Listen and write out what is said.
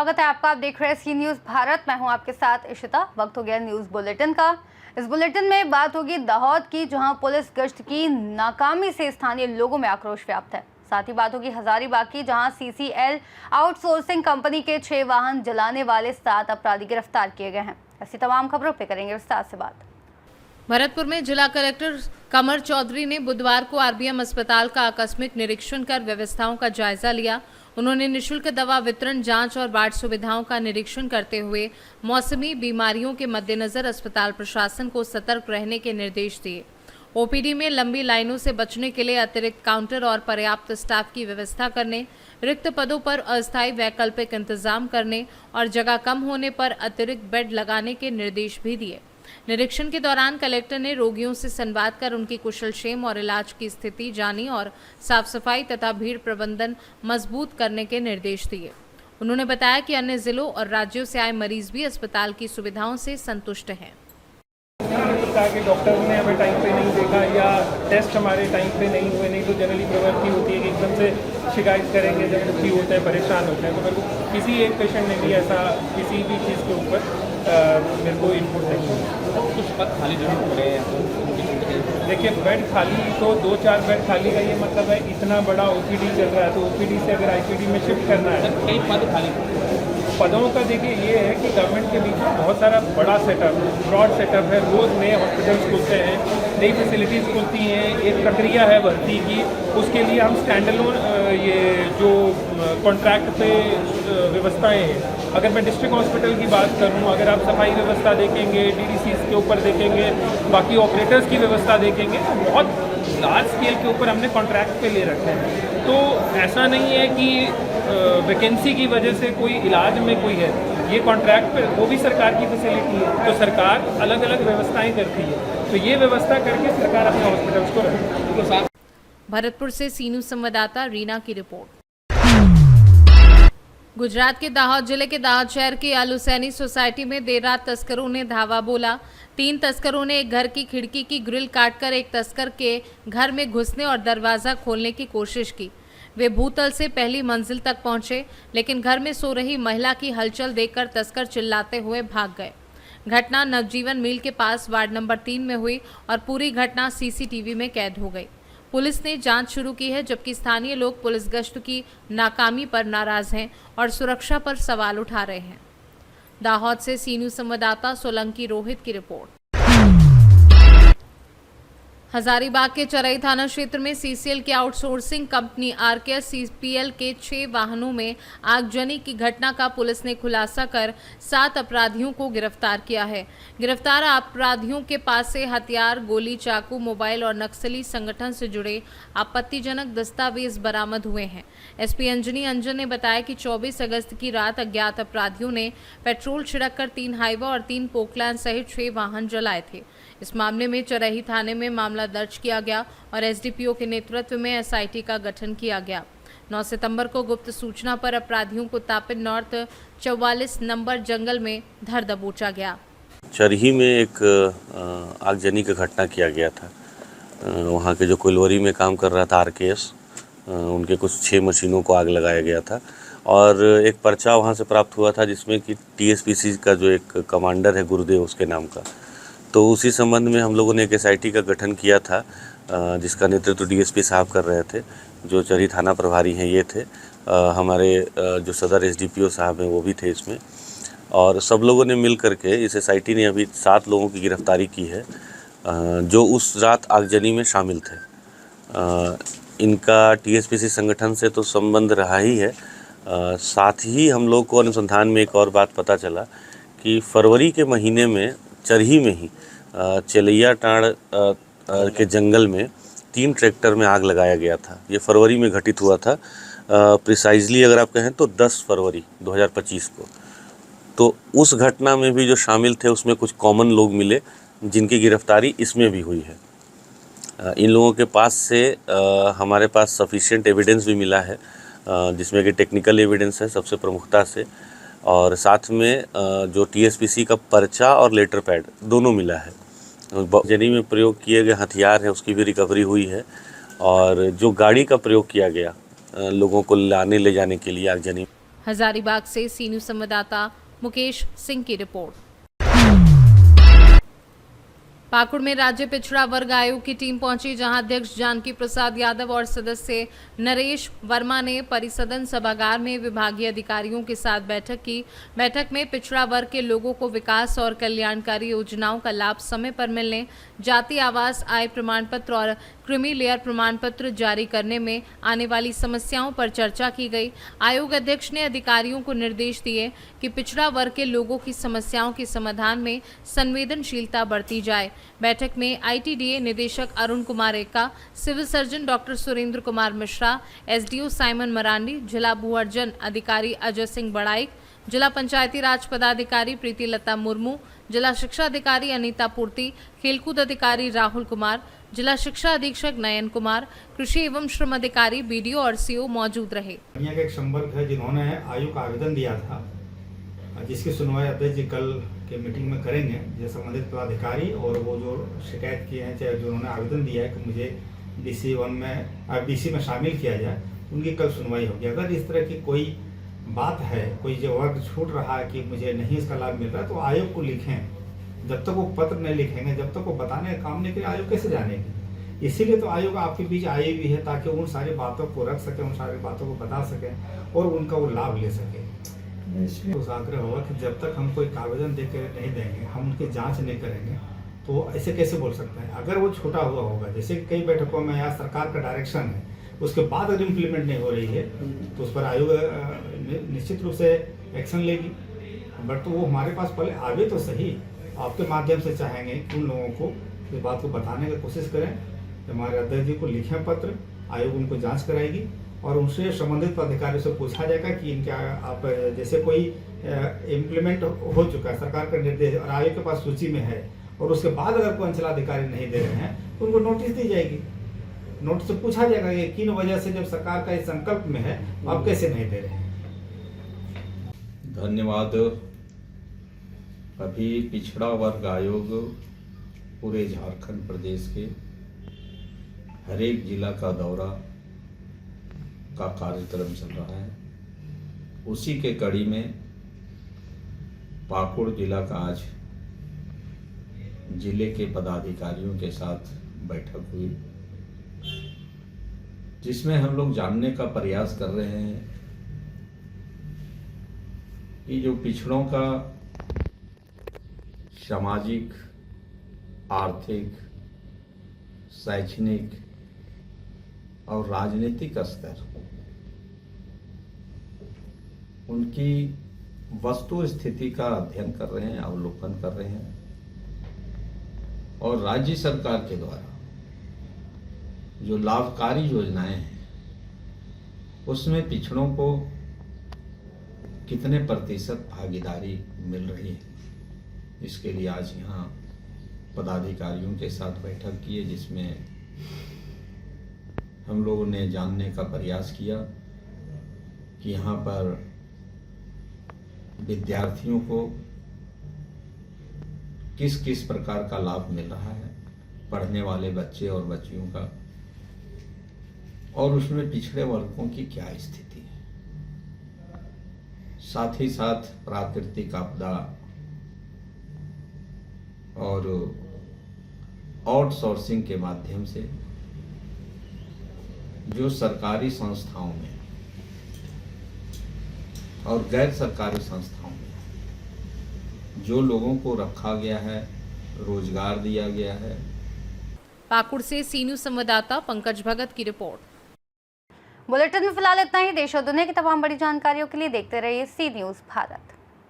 स्वागत है आपका। आप देख रहे हैं सी न्यूज़ भारत। मैं हूं आपके साथ इशिता। वक्त हो गया न्यूज़ बुलेटिन का। इस बुलेटिन में बात होगी दाहोद की, जहां पुलिस गश्त की नाकामी से स्थानीय लोगों में आक्रोश व्याप्त है। साथ ही बात होगी हजारीबाग की, जहां सीसीएल आउटसोर्सिंग कंपनी के 6 वाहन जलाने वाले 7 अपराधी गिरफ्तार किए गए हैं। ऐसी तमाम खबरों पर करेंगे विस्तार से बात। भरतपुर में जिला कलेक्टर कमर चौधरी ने बुधवार को आरबीएम अस्पताल का आकस्मिक निरीक्षण कर व्यवस्थाओं का जायजा लिया। उन्होंने निःशुल्क दवा वितरण, जांच और वार्ड सुविधाओं का निरीक्षण करते हुए मौसमी बीमारियों के मद्देनजर अस्पताल प्रशासन को सतर्क रहने के निर्देश दिए। ओपीडी में लंबी लाइनों से बचने के लिए अतिरिक्त काउंटर और पर्याप्त स्टाफ की व्यवस्था करने, रिक्त पदों पर अस्थायी वैकल्पिक इंतजाम करने और जगह कम होने पर अतिरिक्त बेड लगाने के निर्देश भी दिए। निरीक्षण के दौरान कलेक्टर ने रोगियों से संवाद कर उनकी कुशलक्षेम और इलाज की स्थिति जानी और साफ सफाई तथा भीड़ प्रबंधन मजबूत करने के निर्देश दिए। उन्होंने बताया कि अन्य जिलों और राज्यों से आए मरीज भी अस्पताल की सुविधाओं से संतुष्ट हैं। कि डॉक्टर ने हमें टाइम पे नहीं देखा या टेस्ट हमारे टाइम पे नहीं हुए, नहीं तो जनरली प्रवृत्ति होती है कि एकदम से शिकायत करेंगे जब दुखी होते हैं, परेशान होते हैं। तो मेरे को किसी एक पेशेंट ने भी ऐसा किसी भी चीज़ के ऊपर मेरे को इनपुट नहीं हुआ। कुछ पद खाली जरूर पड़े हैं। देखिए, बेड खाली तो 2-4 बेड खाली का ये मतलब है इतना बड़ा ओपीडी चल रहा है, तो ओपीडी से अगर आईपीडी में शिफ्ट करना है, कई पद खाली पदों का देखिए ये है कि गवर्नमेंट के बीच में बहुत सारा बड़ा सेटअप, ब्रॉड सेटअप है। रोज़ नए हॉस्पिटल्स खुलते हैं, नई फैसिलिटीज़ खुलती हैं, एक प्रक्रिया है भर्ती की। उसके लिए हम स्टैंडअलोन ये जो कॉन्ट्रैक्ट पे व्यवस्थाएं हैं, अगर मैं डिस्ट्रिक्ट हॉस्पिटल की बात करूं, अगर आप सफाई व्यवस्था देखेंगे, डीडीसीज के ऊपर देखेंगे, बाकी ऑपरेटर्स की व्यवस्था देखेंगे, तो बहुत लार्ज स्केल के ऊपर हमने कॉन्ट्रैक्ट पे ले रखे हैं। तो ऐसा नहीं है कि वैकेंसी की वजह से कोई इलाज में कोई है, ये कॉन्ट्रैक्ट पे वो भी सरकार की फैसिलिटी है, तो सरकार अलग अलग व्यवस्थाएं करती है, तो ये व्यवस्था करके सरकार अपने हॉस्पिटल्स को रखती है। भरतपुर से सीनू संवाददाता रीना की रिपोर्ट। गुजरात के दाहोद जिले के दाहोद शहर की अल हुसैनी सोसाइटी में देर रात तस्करों ने धावा बोला। 3 तस्करों ने एक घर की खिड़की की ग्रिल काटकर एक तस्कर के घर में घुसने और दरवाजा खोलने की कोशिश की। वे भूतल से पहली मंजिल तक पहुंचे, लेकिन घर में सो रही महिला की हलचल देखकर तस्कर चिल्लाते हुए भाग गए। घटना नवजीवन मिल के पास वार्ड नंबर 3 में हुई और पूरी घटना सीसीटीवी में कैद हो गई। पुलिस ने जांच शुरू की है, जबकि स्थानीय लोग पुलिस गश्त की नाकामी पर नाराज हैं और सुरक्षा पर सवाल उठा रहे हैं। दाहोद से सीनू संवाददाता सोलंकी रोहित की रिपोर्ट। हजारीबाग के चरई थाना क्षेत्र में सीसीएल की आउटसोर्सिंग कंपनी आरकेएस सीपीएल के 6 वाहनों में आगजनी की घटना का पुलिस ने खुलासा कर 7 अपराधियों को गिरफ्तार किया है। गिरफ्तार अपराधियों के पास से हथियार, गोली, चाकू, मोबाइल और नक्सली संगठन से जुड़े आपत्तिजनक दस्तावेज बरामद हुए हैं। एसपी अंजनी अंजन ने बताया कि 24 अगस्त की रात अज्ञात अपराधियों ने पेट्रोल छिड़ककर 3 हाईवा और 3 पोकलैंड सहित 6 वाहन जलाए थे। इस मामले में चरही थाने में मामला दर्ज किया गया और एसडीपीओ के नेतृत्व में एसआईटी का गठन किया गया। 9 सितंबर को गुप्त सूचना पर अपराधियों को तापित नॉर्थ 44 नंबर जंगल में धर दबोचा गया। चरही में एक आगजनी का घटना किया गया था। वहाँ के जो कोयलवरी में काम कर रहा था आरकेएस, उनके कुछ 6 मशीनों को आग लगाया गया था और एक पर्चा वहाँ से प्राप्त हुआ था जिसमें कि टीएसपीसी का जो एक कमांडर है गुरुदेव, उसके नाम का। तो उसी संबंध में हम लोगों ने एक एसआईटी का गठन किया था, जिसका नेतृत्व डीएसपी साहब कर रहे थे, जो चरही थाना प्रभारी हैं ये थे। हमारे जो सदर एसडीपीओ साहब हैं वो भी थे इसमें, और सब लोगों ने मिल करके इस एसआईटी ने अभी 7 लोगों की गिरफ्तारी की है जो उस रात आगजनी में शामिल थे। इनका टीएसपीसी संगठन से तो संबंध रहा ही है, साथ ही हम लोग को अनुसंधान में एक और बात पता चला कि फरवरी के महीने में चरही में ही चलैया टाड़ के जंगल में 3 ट्रैक्टर में आग लगाया गया था। ये फरवरी में घटित हुआ था, प्रिसाइजली अगर आप कहें तो 10 फरवरी 2025 को। तो उस घटना में भी जो शामिल थे उसमें कुछ कॉमन लोग मिले जिनकी गिरफ्तारी इसमें भी हुई है। इन लोगों के पास से हमारे पास सफिशिएंट एविडेंस भी मिला है, जिसमें कि टेक्निकल एविडेंस है सबसे प्रमुखता से, और साथ में जो टीएसपीसी का पर्चा और लेटर पैड दोनों मिला है। आगजनी में प्रयोग किए गए हथियार है उसकी भी रिकवरी हुई है, और जो गाड़ी का प्रयोग किया गया लोगों को लाने ले जाने के लिए आगजनी। हजारीबाग से सी न्यूज संवाददाता मुकेश सिंह की रिपोर्ट। पाकुड़ में राज्य पिछड़ा वर्ग आयोग की टीम पहुंची, जहां अध्यक्ष जानकी प्रसाद यादव और सदस्य नरेश वर्मा ने परिसदन सभागार में विभागीय अधिकारियों के साथ बैठक की। बैठक में पिछड़ा वर्ग के लोगों को विकास और कल्याणकारी योजनाओं का लाभ समय पर मिलने, जाति आवास, आय प्रमाण पत्र और क्रीमी लेयर प्रमाण पत्र जारी करने में आने वाली समस्याओं पर चर्चा की गई। आयोग अध्यक्ष ने अधिकारियों को निर्देश दिए कि पिछड़ा वर्ग के लोगों की समस्याओं के समाधान में संवेदनशीलता बरती जाए। बैठक में आईटीडीए निदेशक Arun Kumar Ekka, civil surgeon doctor Surendra Kumar Mishra, SDO Simon Marandi, जिला भू अर्जन अधिकारी अजय सिंह बड़ाइक, जिला पंचायती राज पदाधिकारी प्रीति लता मुर्मू, जिला शिक्षा अधिकारी अनीता पूर्ति, खेलकूद अधिकारी राहुल कुमार, जिला शिक्षा अधीक्षक नयन कुमार, कृषि एवं श्रम अधिकारी बीडीओ और सीओ मौजूद रहे। यहाँ का एक संपर्क है जिन्होंने आयोग का आवेदन दिया था, जिसकी सुनवाई अध्यक्ष जी कल के मीटिंग में करेंगे। जो संबंधित पदाधिकारी और वो जो शिकायत किए हैं, चाहे जिन्होंने आवेदन दिया है कि मुझे डीसी में शामिल किया जाए, उनकी कल सुनवाई होगी। अगर इस तरह की कोई बात है, कोई जो वर्ग छूट रहा है कि मुझे नहीं इसका लाभ मिल रहा है, तो आयोग को लिखें। जब तक वो पत्र नहीं लिखेंगे, जब तक वो बताने का काम नहीं करें, आयोग कैसे जानेगी? इसीलिए तो आयोग आपके बीच आए भी है, ताकि उन सारी बातों को रख सके, उन सारी बातों को बता सकें और उनका वो लाभ ले सके। इसमें उस आग्रह होगा कि जब तक हम कोई आवेदन दे कर नहीं देंगे, हम उनकी जांच नहीं करेंगे, तो ऐसे कैसे बोल सकते हैं? अगर वो छोटा हुआ होगा, जैसे कई बैठकों में यहाँ सरकार का डायरेक्शन है, उसके बाद अगर इम्प्लीमेंट नहीं हो रही है तो उस पर आयोग निश्चित रूप से एक्शन लेगी। बट तो वो हमारे पास पहले आवे तो सही। आपके माध्यम से चाहेंगे कि उन लोगों को इस बात को बताने की कोशिश करें। हमारे अध्यक्ष जी को लिखें पत्र, आयोग उनको जांच कराएगी और उनसे संबंधित अधिकारियों से पूछा जाएगा कि इनका आप जैसे कोई इम्प्लीमेंट हो चुका है, सरकार का निर्देश और आयोग के पास सूची में है, और उसके बाद अगर कोई अंचलाधिकारी नहीं दे रहे हैं तो उनको नोटिस दी जाएगी। नोटिस से पूछा जाएगा कि किन वजह से, जब सरकार का इस संकल्प में है, आप कैसे नहीं दे रहे हैं। धन्यवाद। अभी पिछड़ा वर्ग आयोग पूरे झारखंड प्रदेश के हर एक जिला का दौरा का कार्यक्रम चल रहा है। उसी के कड़ी में पाकुड़ जिला का आज जिले के पदाधिकारियों के साथ बैठक हुई, जिसमें हम लोग जानने का प्रयास कर रहे हैं कि जो पिछड़ों का सामाजिक, आर्थिक, शैक्षणिक और राजनीतिक स्तर, उनकी वस्तु स्थिति का अध्ययन कर रहे हैं, अवलोकन कर रहे हैं, और राज्य सरकार के द्वारा जो लाभकारी योजनाएं हैं उसमें पिछड़ों को कितने प्रतिशत भागीदारी मिल रही है, इसके लिए आज यहाँ पदाधिकारियों के साथ बैठक की है, जिसमें हम लोगों ने जानने का प्रयास किया कि यहाँ पर विद्यार्थियों को किस किस प्रकार का लाभ मिल रहा है, पढ़ने वाले बच्चे और बच्चियों का, और उसमें पिछड़े वर्गों की क्या स्थिति है। साथ ही साथ प्राकृतिक आपदा और आउटसोर्सिंग के माध्यम से जो सरकारी संस्थाओं में और गैर सरकारी संस्थाओं में जो लोगों को रखा गया है, रोजगार दिया गया है। पाकुड़ से सी न्यूज संवाददाता पंकज भगत की रिपोर्ट। बुलेटिन में फिलहाल इतना ही। देश और दुनिया की तमाम बड़ी जानकारियों के लिए देखते रहिए सी न्यूज भारत।